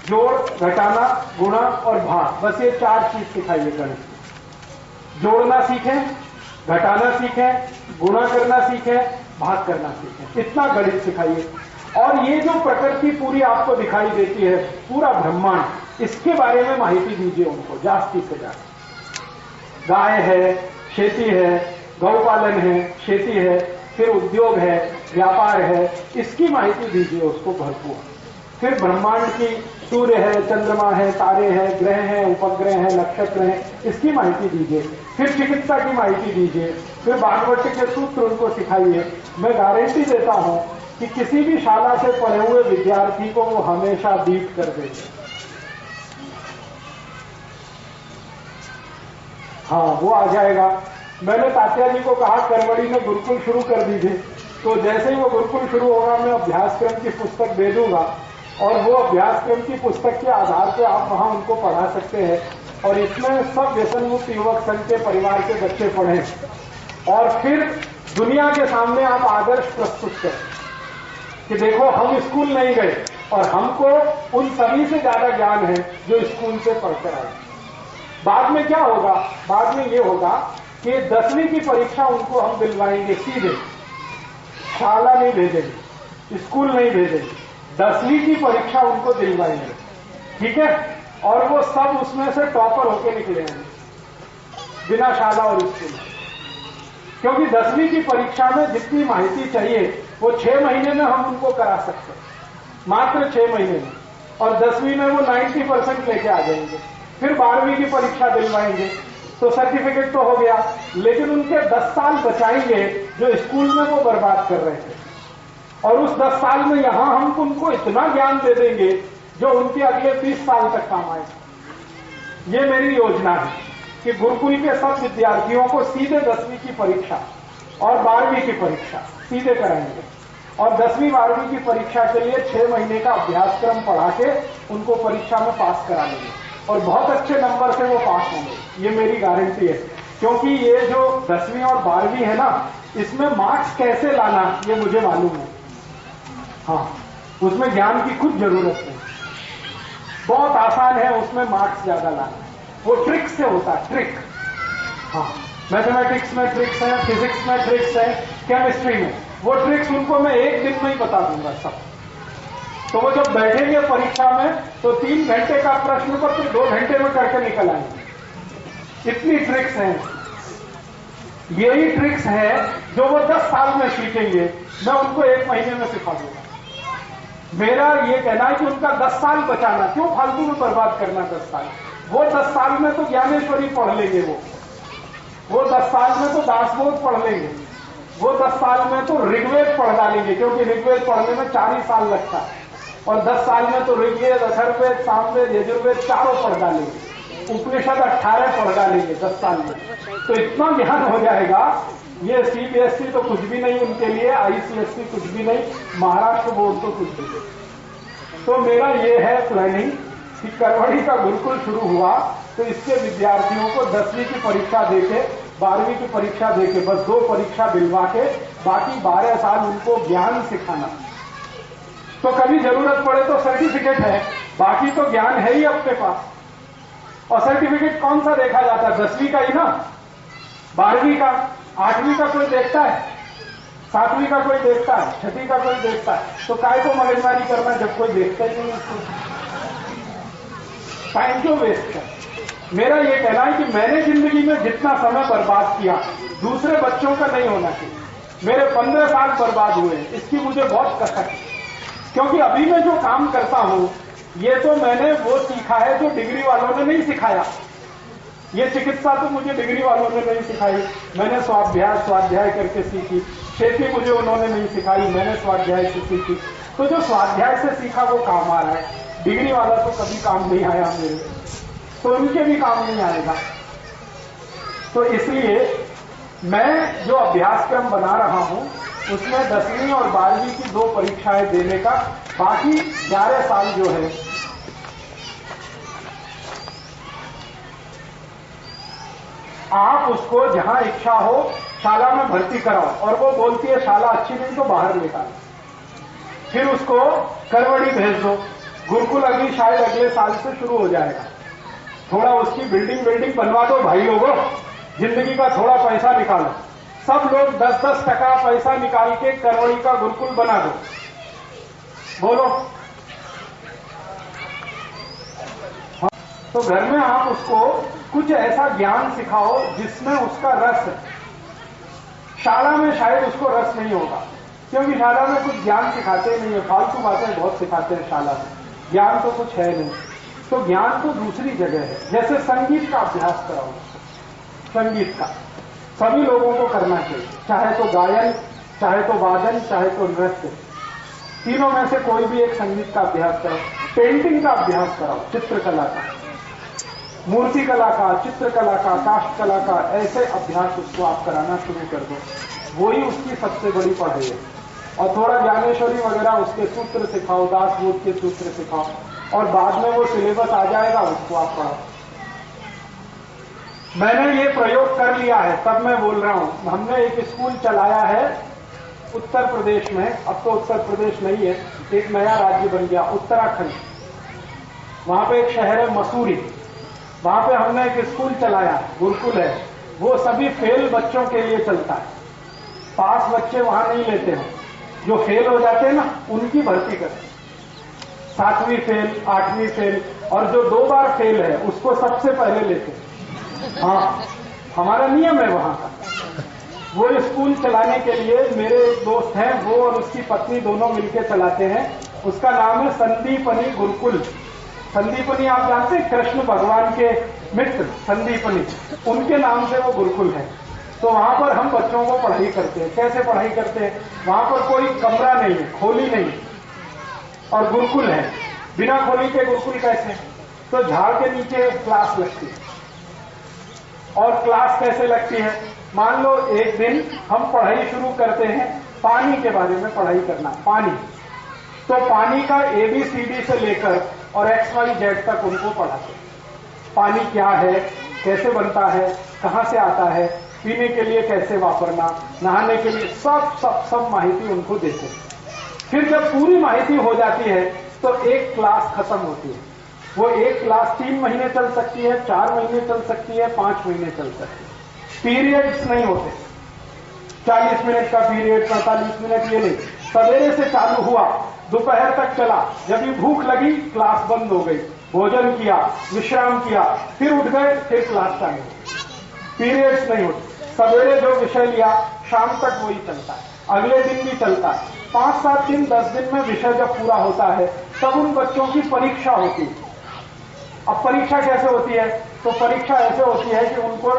[SPEAKER 1] जोड़, घटाना, गुणा और भाग, बस ये 4 चीज सिखाइए गणित। जोड़ना सीखें, घटाना सीखें, गुणा करना सीखें, भाग करना सीखें। इतना गणित सिखाइए। और ये जो प्रकृति पूरी आपको दिखाई देती है, पूरा ब्रह्मांड, इसके बारे में माहिती दीजिए उनको जास्ती से ज्यादा। गाय है, खेती है, गौपालन है, खेती है, फिर उद्योग है, व्यापार है, इसकी माहिती दीजिए उसको भरपूर। फिर ब्रह्मांड की सूर्य है, चंद्रमा है, तारे हैं, ग्रह हैं, उपग्रह हैं, नक्षत्र हैं, इसकी माहिती दीजिए। फिर चिकित्सा की माहिती दीजिए। फिर भागवत के सूत्र उनको सिखाइए। मैं गारंटी देता हूं कि किसी भी शाला से पढ़े हुए विद्यार्थी को वो हमेशा बीट कर देंगे। हाँ, वो आ जाएगा। मैंने तात्या जी को कहा करवड़ी में गुरुकुल शुरू कर दीजिए। तो जैसे ही वो गुरुकुल शुरू होगा मैं अभ्यासक्रम की पुस्तक दे दूंगा और वो अभ्यासक्रम की पुस्तक के आधार पर आप वहां उनको पढ़ा सकते हैं। और इसमें सब व्यसन मुक्त युवक संघ के परिवार के बच्चे पढ़ें और फिर दुनिया के सामने आप आदर्श प्रस्तुत करें कि देखो हम स्कूल नहीं गए और हमको उन सभी से ज्यादा ज्ञान है जो स्कूल से पढ़कर आए। बाद में क्या होगा? बाद में ये होगा कि 10वीं की परीक्षा उनको हम दिलवाएंगे सीधे, शाला नहीं भेजेंगे, स्कूल नहीं भेजेंगे, 10वीं की परीक्षा उनको दिलवाएंगे। ठीक है? और वो सब उसमें से टॉपर होके निकले हैं बिना शाला और स्कूल। क्योंकि 10वीं की परीक्षा में जितनी माहिती चाहिए वो 6 महीने में हम उनको करा सकते हैं, मात्र 6 महीने में। और 10वीं में वो 90% लेके आ जाएंगे। फिर 12वीं की परीक्षा दिलवाएंगे तो सर्टिफिकेट तो हो गया, लेकिन उनके 10 साल बचाएंगे जो स्कूल में वो बर्बाद कर रहे थे। और उस 10 साल में यहां हम उनको इतना ज्ञान दे देंगे जो उनके अगले 20 साल तक काम आएगा। ये मेरी योजना है कि गुरुकुल के सब विद्यार्थियों को सीधे 10वीं की परीक्षा और 12वीं की परीक्षा सीधे कराएंगे और 10वीं 12वीं की परीक्षा के लिए 6 महीने का अभ्यासक्रम पढ़ा के उनको परीक्षा में पास करा लेंगे और बहुत अच्छे नंबर से वो पास होंगे। ये मेरी गारंटी है, क्योंकि ये जो 10वीं और 12वीं है ना, इसमें मार्क्स कैसे लाना ये मुझे मालूम है। हाँ, उसमें ज्ञान की कुछ जरूरत नहीं, बहुत आसान है उसमें मार्क्स ज्यादा लाना। वो ट्रिक से होता है, ट्रिक। हाँ, मैथमेटिक्स में ट्रिक्स है, फिजिक्स में ट्रिक्स है, केमिस्ट्री में वो ट्रिक्स उनको मैं एक दिन में ही बता दूंगा सब। तो वो जब बैठेंगे परीक्षा में तो 3 घंटे का प्रश्न पत्र 2 घंटे में करके निकल आएंगे। इतनी ट्रिक्स हैं। यही ट्रिक्स है जो वो 10 साल में सीखेंगे, मैं उनको 1 महीने में सिखा दूंगा। मेरा ये कहना है कि उनका 10 साल बचाना, क्यों फालतू में बर्बाद करना 10 साल। वो 10 साल में तो ज्ञानेश्वरी पढ़ लेंगे, वो 10 साल में तो दासबोध पढ़ लेंगे, वो 10 साल में तो ऋग्वेद पढ़ डालेंगे, क्योंकि ऋग्वेद पढ़ने में 4 ही साल लगता है। और 10 साल में तो ऋग्वेद, अथर्ववेद, सामवेद, यजुर्वेद चारों पढ़ डालेंगे, उपनिषद 18 पढ़ डालेंगे 10 साल में। तो इतना ज्ञान हो जाएगा। ये CBSE तो कुछ भी नहीं उनके लिए, ICSE कुछ भी नहीं, महाराष्ट्र बोर्ड तो कुछ भी नहीं। तो मेरा ये है प्लानिंग कि करवड़ी का गुरुकुल शुरू हुआ तो इसके विद्यार्थियों को 10वीं की परीक्षा देके, 12वीं की परीक्षा देके, बस 2 परीक्षा दिलवा के बाकी 12 साल उनको ज्ञान सिखाना। तो कभी जरूरत पड़े तो सर्टिफिकेट है, बाकी तो ज्ञान है ही अपने पास। और सर्टिफिकेट कौन सा देखा जाता है? 10वीं का ही ना, 12वीं का, 8वीं का कोई देखता है, 7वीं का कोई देखता है, 6वीं का कोई देखता है। तो काय को मगजमारी करना जब कोई देखता ही नहीं उसको, टाइम क्यों वेस्ट कर। मेरा ये कहना है कि मैंने जिंदगी में जितना समय बर्बाद किया दूसरे बच्चों का नहीं होना चाहिए। मेरे 15 साल बर्बाद हुए, इसकी मुझे बहुत कसक है, क्योंकि अभी मैं जो काम करता हूं ये तो मैंने वो सीखा है जो डिग्री वालों ने नहीं सिखाया। ये चिकित्सा तो मुझे डिग्री वालों ने नहीं सिखाई, मैंने स्वाध्याय करके सीखी। खेती मुझे उन्होंने नहीं सिखाई, मैंने स्वाध्याय से सीखी। तो जो स्वाध्याय से सीखा वो काम आ रहा है, डिग्री वाला तो कभी काम नहीं आया मेरे, तो उनके भी काम नहीं आएगा। तो इसलिए मैं जो अभ्यासक्रम बना रहा हूं उसमें 10वीं और 12वीं की 2 परीक्षाएं देने का, बाकी 11 साल जो है आप उसको जहां इच्छा हो शाला में भर्ती कराओ, और वो बोलती है शाला अच्छी नहीं तो बाहर निकालो, फिर उसको करवड़ी भेज दो। गुरुकुल अभी शायद अगले साल से शुरू हो जाएगा। थोड़ा उसकी बिल्डिंग बनवा दो भाई लोगों, जिंदगी का थोड़ा पैसा निकालो। सब लोग 10-10 टका पैसा निकाल के करवड़ी का गुरुकुल बना दो। बोलो। हाँ, तो घर में आप उसको कुछ ऐसा ज्ञान सिखाओ जिसमें उसका रस है। शाला में शायद उसको रस नहीं होगा, क्योंकि शाला में कुछ ज्ञान सिखाते ही नहीं है, फालतू बातें बहुत सिखाते हैं शाला में, ज्ञान तो कुछ है नहीं। तो ज्ञान तो दूसरी जगह है। जैसे संगीत का अभ्यास कराओ, संगीत का सभी लोगों को करना चाहिए, चाहे तो गायन, चाहे तो वादन, चाहे तो नृत्य, तीनों में से कोई भी एक संगीत का अभ्यास कराओ। पेंटिंग का अभ्यास कराओ, चित्रकला का, मूर्ति कला का, चित्रकला का, काष्ठ कला का, ऐसे अभ्यास उसको आप कराना शुरू कर दो। वही उसकी सबसे बड़ी पढ़ाई है। और थोड़ा ज्ञानेश्वरी वगैरह उसके सूत्र सिखाओ, दासबोध के सूत्र सिखाओ, और बाद में वो सिलेबस आ जाएगा, उसको आप पढ़ो। मैंने ये प्रयोग कर लिया है, तब मैं बोल रहा हूं। हमने एक स्कूल चलाया है उत्तर प्रदेश में, अब तो उत्तर प्रदेश नहीं है, एक नया राज्य बन गया उत्तराखंड। वहां पे एक शहर है मसूरी, वहां पे हमने एक स्कूल चलाया, गुरुकुल है। वो सभी फेल बच्चों के लिए चलता है, पास बच्चे वहां नहीं लेते हैं, जो फेल हो जाते हैं ना उनकी भर्ती करते, 7वीं फेल, 8वीं फेल, और जो 2 बार फेल है उसको सबसे पहले लेते हैं। हाँ, हमारा नियम है वहां का। वो स्कूल चलाने के लिए मेरे एक दोस्त हैं, वो और उसकी पत्नी दोनों मिलकर चलाते हैं। उसका नाम है संदीपनी गुरुकुल। संदीपनी आप जानते हैं, कृष्ण भगवान के मित्र संदीपनी, उनके नाम से वो गुरुकुल है। तो वहां पर हम बच्चों को पढ़ाई करते हैं। कैसे पढ़ाई करते हैं? वहां पर कोई कमरा नहीं है, खोली नहीं, और गुरुकुल है। बिना खोली के गुरुकुल कैसे? तो झाड़ के नीचे क्लास लगती है। और क्लास कैसे लगती है? मान लो एक दिन हम पढ़ाई शुरू करते हैं, पानी के बारे में पढ़ाई करना, पानी। तो पानी का ABCD से लेकर और XYZ तक उनको पढ़ाते हैं। पानी क्या है, कैसे बनता है, कहां से आता है, पीने के लिए कैसे वापरना, नहाने के लिए, सब माहिती उनको देते हैं। फिर जब पूरी माहिती हो जाती है तो एक क्लास खत्म होती है। वो एक क्लास 3 महीने चल सकती है, 4 महीने चल सकती है, 5 महीने चल सकती है। पीरियड्स नहीं होते, 40 मिनट का पीरियड, 45 मिनट, ये नहीं। सवेरे से चालू हुआ, दोपहर तक चला, जब भी भूख लगी क्लास बंद हो गई, भोजन किया, विश्राम किया, फिर उठ गए, फिर क्लास चालू। पीरियड्स नहीं होते। सवेरे जो विषय लिया शाम तक वही चलता है, अगले दिन भी चलता है। 5-7 दिन 10 दिन में विषय जब पूरा होता है तब उन बच्चों की परीक्षा होती है। अब परीक्षा कैसे होती है? तो परीक्षा ऐसे होती है कि उनको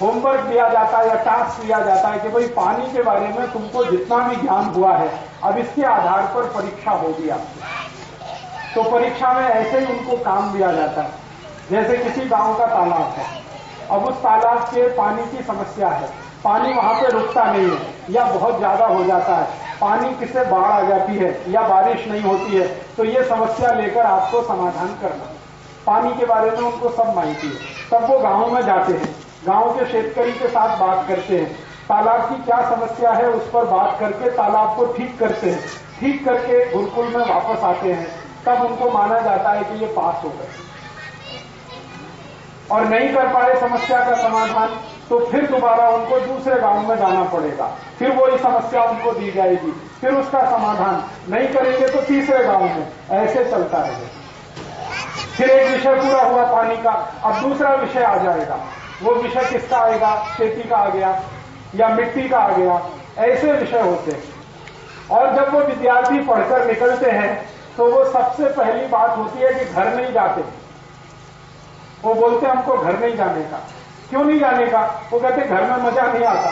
[SPEAKER 1] होमवर्क दिया जाता है या टास्क दिया जाता है कि भाई पानी के बारे में तुमको जितना भी ज्ञान हुआ है अब इसके आधार पर परीक्षा होगी आपकी। तो परीक्षा में ऐसे ही उनको काम दिया जाता है। जैसे किसी गांव का तालाब है, अब उस तालाब के पानी की समस्या है, पानी वहां पे रुकता नहीं है या बहुत ज्यादा हो जाता है, पानी किससे बाढ़ आ जाती है या बारिश नहीं होती है, तो ये समस्या लेकर आपको समाधान करना। पानी के बारे में उनको सब माहिती है। तब वो गांव में जाते हैं, गांव के शेतकरी के साथ बात करते हैं, तालाब की क्या समस्या है उस पर बात करके तालाब को ठीक करते हैं, ठीक करके गुरुकुल में वापस आते हैं। तब उनको माना जाता है कि ये पास हो गए। और नहीं कर पाए समस्या का समाधान तो फिर दोबारा उनको दूसरे गांव में जाना पड़ेगा, फिर वही समस्या उनको दी जाएगी, फिर उसका समाधान नहीं करेंगे तो तीसरे गांव में, ऐसे चलता रहेगा। फिर एक विषय पूरा हुआ पानी का, अब दूसरा विषय आ जाएगा। वो विषय किसका आएगा? खेती का आ गया या मिट्टी का आ गया, ऐसे विषय होते हैं। और जब वो विद्यार्थी पढ़कर निकलते हैं तो वो सबसे पहली बात होती है कि घर नहीं जाते। वो बोलते हमको घर नहीं जाने का। क्यों नहीं जाने का? वो कहते घर में मजा नहीं आता।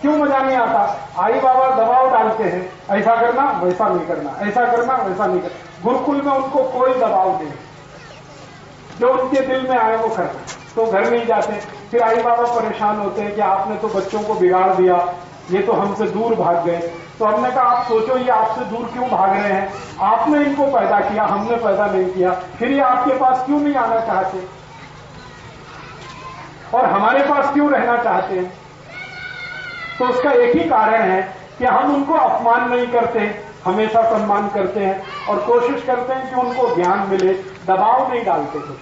[SPEAKER 1] क्यों मजा नहीं आता? आई बाबा दबाव डालते हैं, ऐसा करना वैसा नहीं करना, ऐसा करना वैसा नहीं करना। गुरुकुल में उनको कोई दबाव नहीं, जो उनके दिल में आए वो करना, तो घर नहीं जाते। फिर आई बाबा परेशान होते हैं कि आपने तो बच्चों को बिगाड़ दिया, ये तो हमसे दूर भाग गए। तो हमने कहा आप सोचो ये आपसे दूर क्यों भाग रहे हैं? आपने इनको पैदा किया, हमने पैदा नहीं किया, फिर ये आपके पास क्यों नहीं आना चाहते और हमारे पास क्यों रहना चाहते हैं? तो उसका एक ही कारण है कि हम उनको अपमान नहीं करते, हमेशा सम्मान करते हैं और कोशिश करते हैं कि उनको ज्ञान मिले, दबाव नहीं डालते कुछ।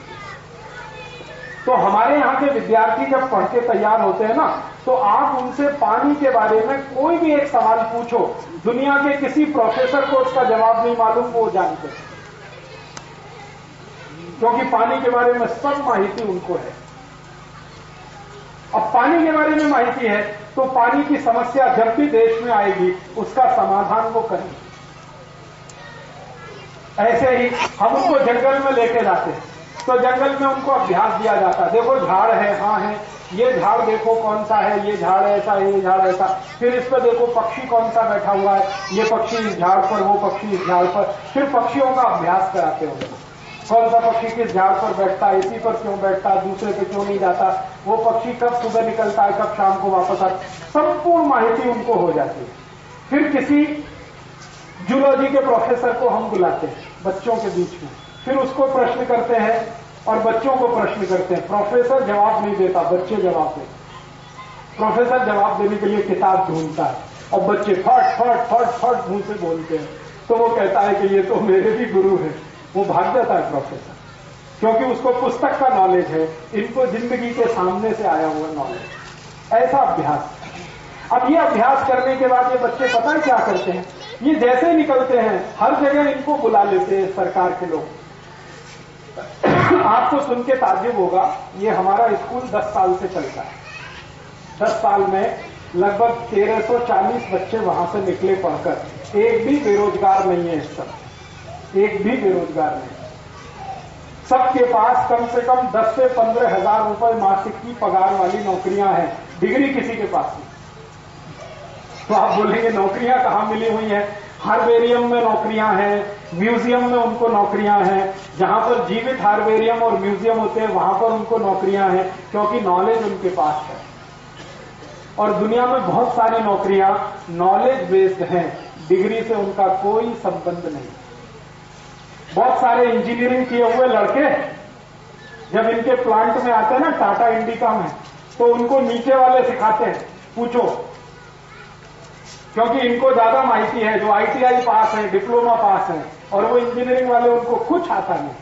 [SPEAKER 1] तो हमारे यहाँ के विद्यार्थी जब पढ़ के तैयार होते हैं ना, तो आप उनसे पानी के बारे में कोई भी एक सवाल पूछो, दुनिया के किसी प्रोफेसर को उसका जवाब नहीं मालूम, वो जानते हैं, क्योंकि पानी के बारे में सब माहिती उनको है। अब पानी के बारे में माहिती है तो पानी की समस्या जब भी देश में आएगी उसका समाधान वो करेंगे। ऐसे ही हम उनको जंगल में लेके जाते हैं तो जंगल में उनको अभ्यास दिया जाता है। देखो झाड़ है, हाँ है, ये झाड़ देखो कौन सा है, ये झाड़ ऐसा है, ये झाड़ ऐसा। फिर इस पर देखो पक्षी कौन सा बैठा हुआ है, ये पक्षी इस झाड़ पर, वो पक्षी इस झाड़ पर। फिर पक्षियों का अभ्यास कराते हैं, कौन सा पक्षी किस झाड़ पर बैठता है, इसी पर क्यों बैठता है, दूसरे पे क्यों नहीं जाता, वो पक्षी कब सुबह निकलता है, कब शाम को वापस आता, संपूर्ण माहिती उनको हो जाती है। फिर किसी जूलॉजी के प्रोफेसर को हम बुलाते हैं बच्चों के बीच में, फिर उसको प्रश्न करते हैं और बच्चों को प्रश्न करते हैं। प्रोफेसर जवाब नहीं देता, बच्चे जवाब देते। प्रोफेसर जवाब देने के लिए किताब ढूंढता है और बच्चे फट फट फट फट मुंह से बोलते हैं। तो वो कहता है कि ये तो मेरे भी गुरु हैं। वो भाग जाता है प्रोफेसर, क्योंकि उसको पुस्तक का नॉलेज है, इनको जिंदगी के सामने से आया हुआ नॉलेज। ऐसा अभ्यास। अब ये अभ्यास करने के बाद ये बच्चे पता है क्या करते हैं? ये जैसे निकलते हैं हर जगह इनको बुला लेते हैं सरकार के लोग। आपको सुन के ताज्जुब होगा, ये हमारा स्कूल 10 साल से चलता है। 10 साल में लगभग 1340 बच्चे वहां से निकले पढ़कर। एक भी बेरोजगार नहीं है इस समय, एक भी बेरोजगार नहीं। सबके पास कम से कम 10 से 15 हजार रुपए मासिक की पगार वाली नौकरियां हैं। डिग्री किसी के पास नहीं। तो आप बोलेंगे नौकरियां कहां मिली हुई हैं? हार्बेरियम में नौकरियां हैं, म्यूजियम में उनको नौकरियां हैं, जहां पर जीवित हार्बेरियम और म्यूजियम होते हैं वहां पर उनको नौकरियां हैं, क्योंकि नॉलेज उनके पास है। और दुनिया में बहुत सारी नौकरियां नॉलेज बेस्ड हैं, डिग्री से उनका कोई संबंध नहीं। बहुत सारे इंजीनियरिंग किए हुए लड़के जब इनके प्लांट में आते हैं ना, टाटा इंडिका में, तो उनको नीचे वाले सिखाते हैं, पूछो, क्योंकि इनको ज्यादा माहिती है, जो आईटीआई पास है, डिप्लोमा पास है, और वो इंजीनियरिंग वाले उनको कुछ आता नहीं।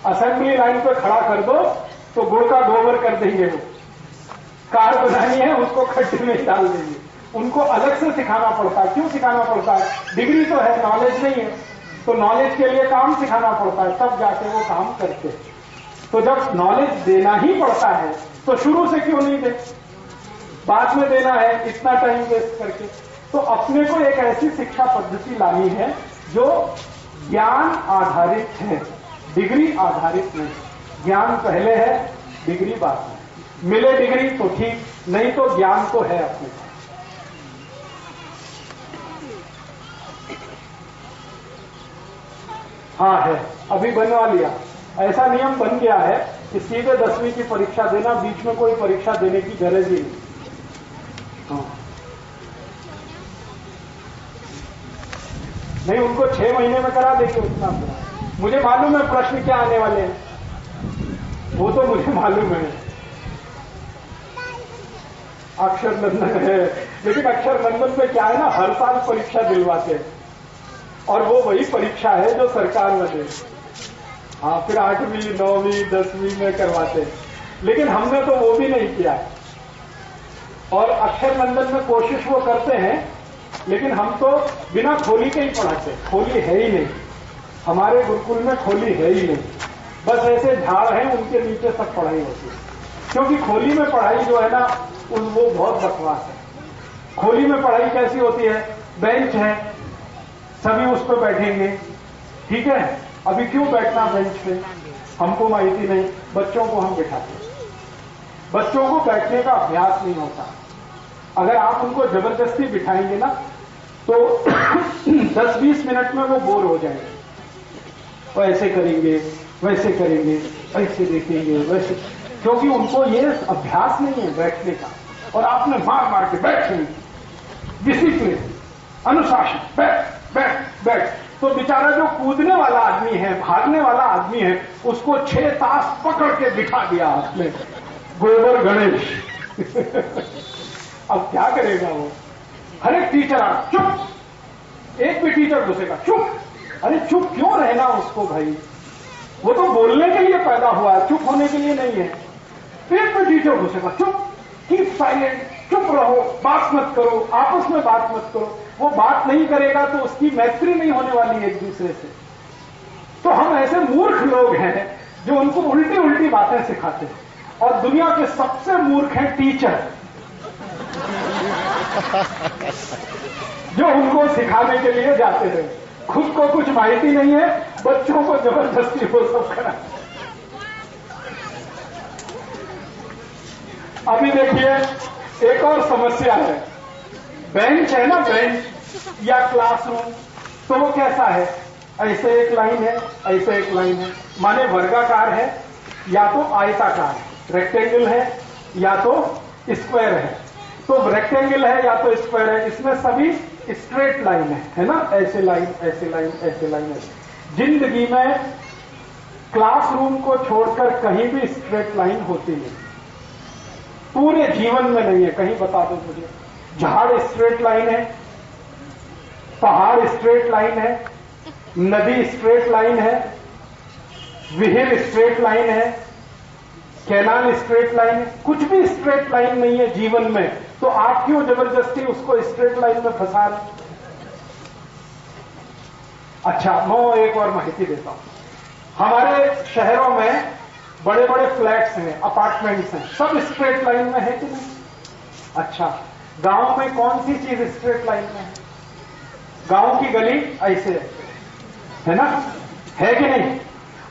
[SPEAKER 1] असेंबली लाइन पे खड़ा कर दो तो गुड़ का गोबर कर देंगे। वो कार बनानी है उसको खड्डे में डाल देंगे। उनको अलग से सिखाना पड़ता है। क्यों सिखाना पड़ता है? डिग्री तो है, नॉलेज नहीं है, तो नॉलेज के लिए काम सिखाना पड़ता है, तब जाके वो काम करते हैं। तो जब नॉलेज देना ही पड़ता है तो शुरू से क्यों नहीं दे, बाद में देना है इतना टाइम वेस्ट करके? तो अपने को एक ऐसी शिक्षा पद्धति लानी है जो ज्ञान आधारित है, डिग्री आधारित नहीं। ज्ञान पहले है, डिग्री बाद में। मिले डिग्री तो ठीक, नहीं तो ज्ञान तो है अपने पास। हाँ है, अभी बनवा लिया, ऐसा नियम बन गया है कि सीधे 10वीं की परीक्षा देना, बीच में कोई परीक्षा देने की गरज ही नहीं। हाँ। नहीं, उनको 6 महीने में करा देंगे उतना। मुझे मालूम है प्रश्न क्या आने वाले हैं, वो तो मुझे मालूम है। अक्षर बंधन है, लेकिन अक्षर बंधन में क्या है ना, हर साल परीक्षा दिलवाते हैं, और वो वही परीक्षा है जो सरकार में दे। हाँ, फिर 8वीं 9वीं 10वीं में करवाते हैं, लेकिन हमने तो वो भी नहीं किया है। और अक्षर बंधन में कोशिश वो करते हैं, लेकिन हम तो बिना खोली के ही पढ़ाते। खोली है ही नहीं, हमारे गुरुकुल में खोली है ही नहीं, बस ऐसे झाड़ हैं उनके नीचे सब पढ़ाई होती है। क्योंकि खोली में पढ़ाई जो है ना, वो बहुत बकवास है। खोली में पढ़ाई कैसी होती है? बेंच है, सभी उस पर बैठेंगे, ठीक है। अभी क्यों बैठना बेंच पे, हमको माहिती नहीं, बच्चों को हम बिठाते हैं। बच्चों को बैठने का अभ्यास नहीं होता। अगर आप उनको जबरदस्ती बिठाएंगे ना तो 10-20 मिनट में वो बोर हो जाएंगे। वो ऐसे करेंगे, वैसे करेंगे, ऐसे देखेंगे, वैसे, क्योंकि उनको ये अभ्यास नहीं है बैठने का। और आपने मार मार के बैठेंगे, डिसिप्लिन, अनुशासन, बैठ बैठ बैठ, तो बेचारा जो कूदने वाला आदमी है, भागने वाला आदमी है, उसको 6 तास पकड़ के बिठा दिया आपने, गोबर गणेश। अब क्या करेगा वो? हर एक टीचर आ, चुप, एक भी टीचर घुसेगा, चुप। अरे चुप क्यों रहना उसको भाई, वो तो बोलने के लिए पैदा हुआ है, चुप होने के लिए नहीं है। एक भी टीचर घुसेगा, चुप, कीप साइलेंट, चुप रहो, बात मत करो, आपस में बात मत करो। वो बात नहीं करेगा तो उसकी मैत्री नहीं होने वाली है एक दूसरे से। तो हम ऐसे मूर्ख लोग हैं जो उनको उल्टी उल्टी बातें सिखाते हैं। और दुनिया के सबसे मूर्ख हैं टीचर, जो उनको सिखाने के लिए जाते हैं। खुद को कुछ माहिती नहीं है, बच्चों को जबरदस्ती वो सब करा। अभी देखिए एक और समस्या है, बेंच है ना, बेंच या क्लासरूम, तो वो कैसा है? ऐसे एक लाइन है, ऐसे एक लाइन है, माने वर्गाकार है या तो आयताकार है, रेक्टेंगल है या तो स्क्वायर है। तो रेक्टेंगल है या तो स्क्वायर है, इसमें सभी स्ट्रेट लाइन है ना, ऐसे लाइन, ऐसे लाइन, ऐसे लाइन है। जिंदगी में क्लासरूम को छोड़कर कहीं भी स्ट्रेट लाइन होती नहीं, पूरे जीवन में नहीं है। कहीं बता दो मुझे, झाड़ स्ट्रेट लाइन है, पहाड़ स्ट्रेट लाइन है, नदी स्ट्रेट लाइन है, विहिर स्ट्रेट लाइन है, कैनाल स्ट्रेट लाइन है, कुछ भी स्ट्रेट लाइन नहीं है जीवन में। तो आप क्यों जबरदस्ती उसको स्ट्रेट लाइन में फंसा रहे? अच्छा, मैं एक और माहिती देता हूं। हमारे शहरों में बड़े बड़े फ्लैट्स हैं, अपार्टमेंट्स हैं, सब स्ट्रेट लाइन में है कि नहीं? अच्छा, गांव में कौन सी चीज स्ट्रेट लाइन में है? गांव की गली ऐसे है ना, है कि नहीं?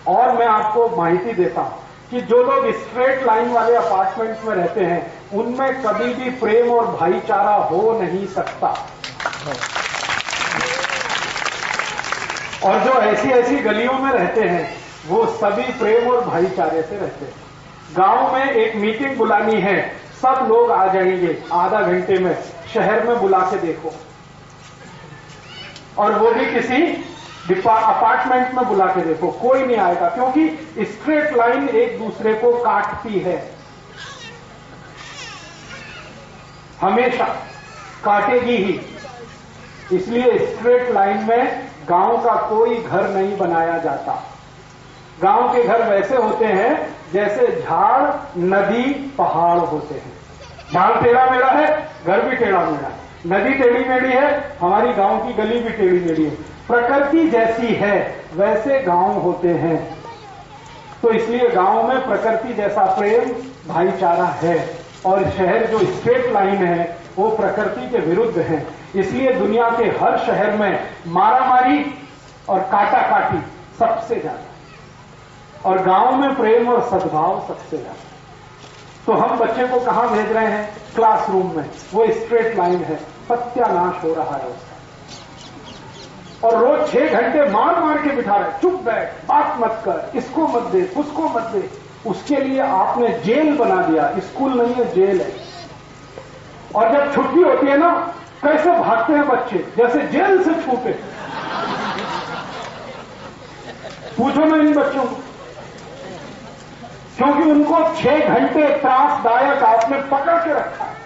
[SPEAKER 1] और मैं आपको माहिती देता हूं, कि जो लोग स्ट्रेट लाइन वाले अपार्टमेंट्स में रहते हैं उनमें कभी भी प्रेम और भाईचारा हो नहीं सकता, और जो ऐसी ऐसी गलियों में रहते हैं वो सभी प्रेम और भाईचारे से रहते हैं। गांव में एक मीटिंग बुलानी है, सब लोग आ जाएंगे आधा घंटे में, शहर में बुला के देखो, और वो भी किसी अपार्टमेंट में बुला के देखो, कोई नहीं आएगा, क्योंकि स्ट्रेट लाइन एक दूसरे को काटती है, हमेशा काटेगी ही। इसलिए स्ट्रेट लाइन में गांव का कोई घर नहीं बनाया जाता। गांव के घर वैसे होते हैं जैसे झाड़, नदी, पहाड़ होते हैं। झाड़ टेढ़ा मेढ़ा है, घर भी टेढ़ा मेढ़ा है, नदी टेढ़ी मेढ़ी है, हमारी गांव की गली भी टेढ़ी मेढ़ी है। प्रकृति जैसी है वैसे गांव होते हैं। तो इसलिए गांव में प्रकृति जैसा प्रेम भाईचारा है, और शहर जो स्ट्रेट लाइन है वो प्रकृति के विरुद्ध है। इसलिए दुनिया के हर शहर में मारामारी और काटाकाटी सबसे ज्यादा, और गांव में प्रेम और सद्भाव सबसे ज्यादा। तो हम बच्चे को कहां भेज रहे हैं? क्लासरूम में। वो स्ट्रेट लाइन है, सत्यानाश हो रहा है उसका, और रोज 6 घंटे मार मार के बिठा रहे, चुप बैठ, बात मत कर, इसको मत दे, उसको मत दे। उसके लिए आपने जेल बना दिया, स्कूल नहीं है, जेल है। और जब छुट्टी होती है ना, कैसे भागते हैं बच्चे, जैसे जेल से छूटे। पूछो ना इन बच्चों को, क्योंकि उनको 6 घंटे त्रासदायक आपने पकड़ के रखा है।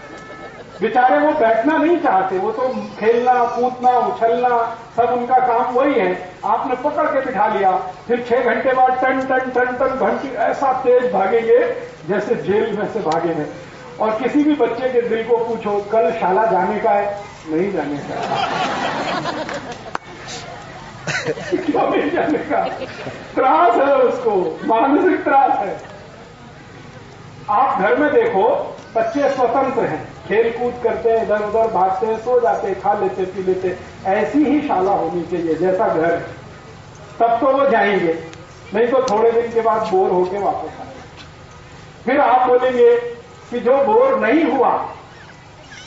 [SPEAKER 1] बेचारे वो बैठना नहीं चाहते, वो तो खेलना, कूदना, उछलना, सब उनका काम वही है। आपने पकड़ के बिठा लिया, फिर 6 घंटे बाद टन टन टन टन घंटी ऐसा तेज भागेंगे जैसे जेल में से भागे हैं। और किसी भी बच्चे के दिल को पूछो, कल शाला जाने का है? नहीं जाने का। क्यों नहीं जाने का? त्रास है उसको, मानसिक त्रास है। आप घर में देखो, बच्चे स्वतंत्र हैं, खेल कूद करते हैं, इधर उधर भागते हैं, सो जाते हैं, खा लेते, पी लेते। ऐसी ही शाला होनी चाहिए जैसा घर है, तब तो वो जाएंगे, नहीं तो थोड़े दिन के बाद बोर होके वापस आएंगे। फिर आप बोलेंगे कि जो बोर नहीं हुआ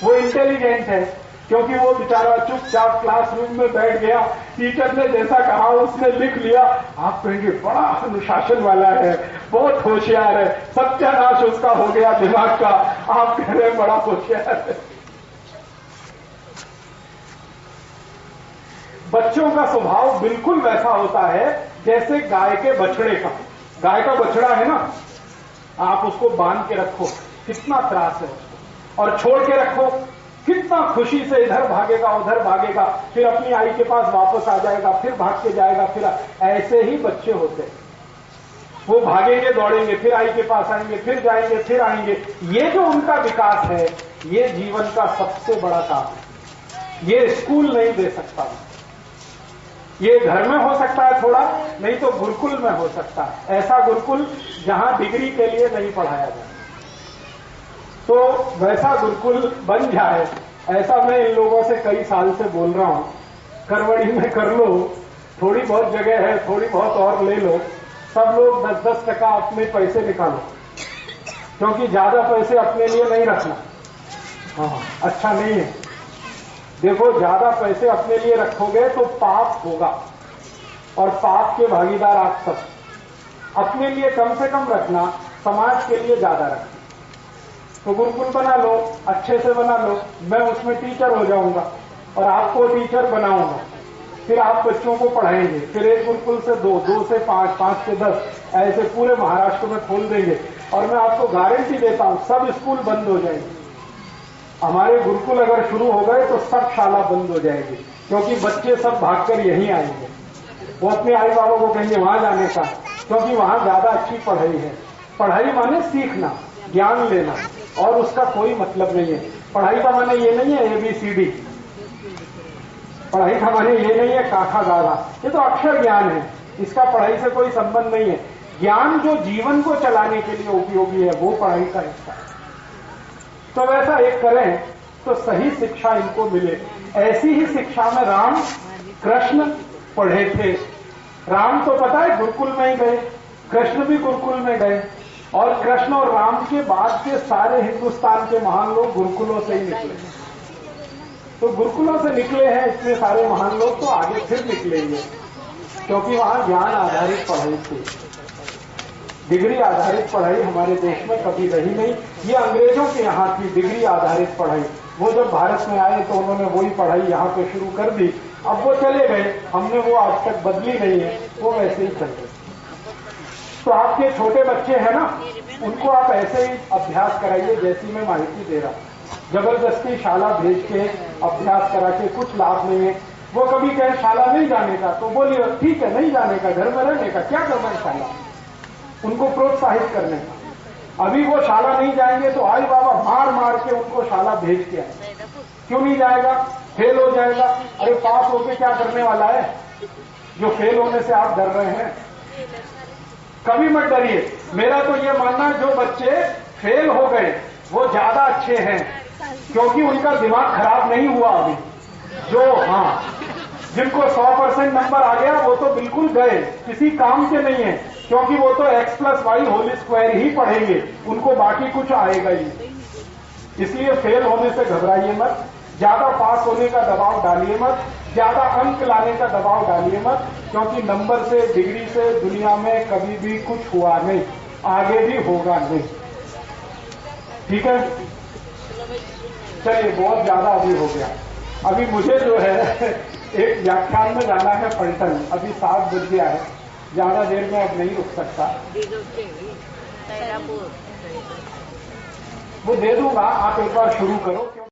[SPEAKER 1] वो इंटेलिजेंट है, क्योंकि वो बेचारा चुपचाप क्लासरूम में बैठ गया, टीचर ने जैसा कहा उसने लिख लिया। आप कहेंगे बड़ा अनुशासन वाला है, बहुत होशियार है, सत्यानाश उसका हो गया दिमाग का। आप कह रहे हैं बड़ा होशियार है। बच्चों का स्वभाव बिल्कुल वैसा होता है जैसे गाय के बछड़े का। गाय का बछड़ा है ना, आप उसको बांध के रखो, कितना त्रास है उसको, और छोड़ के रखो, कितना खुशी से इधर भागेगा उधर भागेगा, फिर अपनी आई के पास वापस आ जाएगा, फिर भाग के जाएगा। फिर ऐसे ही बच्चे होते हैं, वो भागेंगे दौड़ेंगे, फिर आई के पास आएंगे, फिर जाएंगे, फिर आएंगे। ये जो उनका विकास है, ये जीवन का सबसे बड़ा काम है। ये स्कूल नहीं दे सकता, ये घर में हो सकता है थोड़ा, नहीं तो गुरुकुल में हो सकता है। ऐसा गुरुकुल जहां डिग्री के लिए नहीं पढ़ाया जाए, तो वैसा गुरुकुल बन जाए, ऐसा मैं इन लोगों से कई साल से बोल रहा हूं। करवड़ी में कर लो, थोड़ी बहुत जगह है, थोड़ी बहुत और ले लो, सब लोग 10-10 टका अपने पैसे निकालो, क्योंकि ज्यादा पैसे अपने लिए नहीं रखना, हाँ अच्छा नहीं है। देखो, ज्यादा पैसे अपने लिए रखोगे तो पाप होगा, और पाप के भागीदार आप सब। अपने लिए कम से कम रखना, समाज के लिए ज्यादा रखना। तो गुरुकुल बना लो, अच्छे से बना लो, मैं उसमें टीचर हो जाऊंगा और आपको टीचर बनाऊंगा, फिर आप बच्चों को पढ़ाएंगे। फिर एक गुरुकुल से 2, 2 से 5, 5 से 10, ऐसे पूरे महाराष्ट्र में खोल देंगे। और मैं आपको गारंटी देता हूं, सब स्कूल बंद हो जाएंगे। हमारे गुरुकुल अगर शुरू हो गए तो सब शाला बंद हो जाएगी, क्योंकि बच्चे सब भागकर यहीं आएंगे। वो अपने आई बाबा को कहेंगे वहां जाने का, क्योंकि वहां ज्यादा अच्छी पढ़ाई है। पढ़ाई माने सीखना, ज्ञान लेना, और उसका कोई मतलब नहीं है। पढ़ाई का माने ये नहीं है ABCD, पढ़ाई का माने ये नहीं है काखा गाढ़ा, ये तो अक्षर ज्ञान है, इसका पढ़ाई से कोई संबंध नहीं है। ज्ञान जो जीवन को चलाने के लिए उपयोगी है, वो पढ़ाई का हिस्सा है। तो वैसा एक करें तो सही शिक्षा इनको मिले। ऐसी ही शिक्षा में राम कृष्ण पढ़े थे। राम तो पता है गुरुकुल में ही गए, कृष्ण भी गुरुकुल में गए, और कृष्ण और राम के बाद के सारे हिंदुस्तान के महान लोग गुरुकुलों से ही निकले। तो गुरुकुलों से निकले हैं इतने सारे महान लोग, तो आगे फिर निकलेंगे, क्योंकि वहां ज्ञान आधारित पढ़ाई थी। डिग्री आधारित पढ़ाई हमारे देश में कभी रही नहीं। ये अंग्रेजों के यहाँ की डिग्री आधारित पढ़ाई। वो जब भारत में आए तो उन्होंने वही पढ़ाई यहाँ पे शुरू कर दी। अब वो चले गए, हमने वो आज तक बदली नहीं है, वो वैसे ही चल रहे। तो आपके छोटे बच्चे हैं ना, उनको आप ऐसे ही अभ्यास कराइए जैसी मैं माहिती दे रहा हूं। जबरदस्ती शाला भेज के अभ्यास करा के कुछ लाभ नहीं है। वो कभी कहे शाला नहीं जाने का, तो बोलिए ठीक है नहीं जाने का, घर में रहने का, क्या करना है शाला, उनको प्रोत्साहित करने का। अभी वो शाला नहीं जाएंगे तो आई बाबा मार मार के उनको शाला भेज के आए। क्यों नहीं जाएगा? फेल हो जाएगा। अरे पास होके क्या करने वाला है, जो फेल होने से आप डर रहे हैं? कभी मत डरिए। मेरा तो ये मानना है जो बच्चे फेल हो गए वो ज्यादा अच्छे हैं, क्योंकि उनका दिमाग खराब नहीं हुआ अभी। जो जिनको 100% नंबर आ गया वो तो बिल्कुल गए, किसी काम के नहीं है, क्योंकि वो तो x+y² ही पढ़ेंगे, उनको बाकी कुछ आएगा ही। इसलिए फेल होने से घबराइए मत, ज्यादा पास होने का दबाव डालिए मत, ज्यादा अंक लाने का दबाव डालिए मत, क्योंकि नंबर से डिग्री से दुनिया में कभी भी कुछ हुआ नहीं, आगे भी होगा नहीं। ठीक है, चलिए बहुत ज्यादा अभी हो गया। अभी मुझे जो है एक व्याख्यान में जाना है पलटन, अभी 7 बज गया है, ज्यादा देर में अब नहीं रुक सकता। वो दे दूंगा, आप एक बार शुरू करो।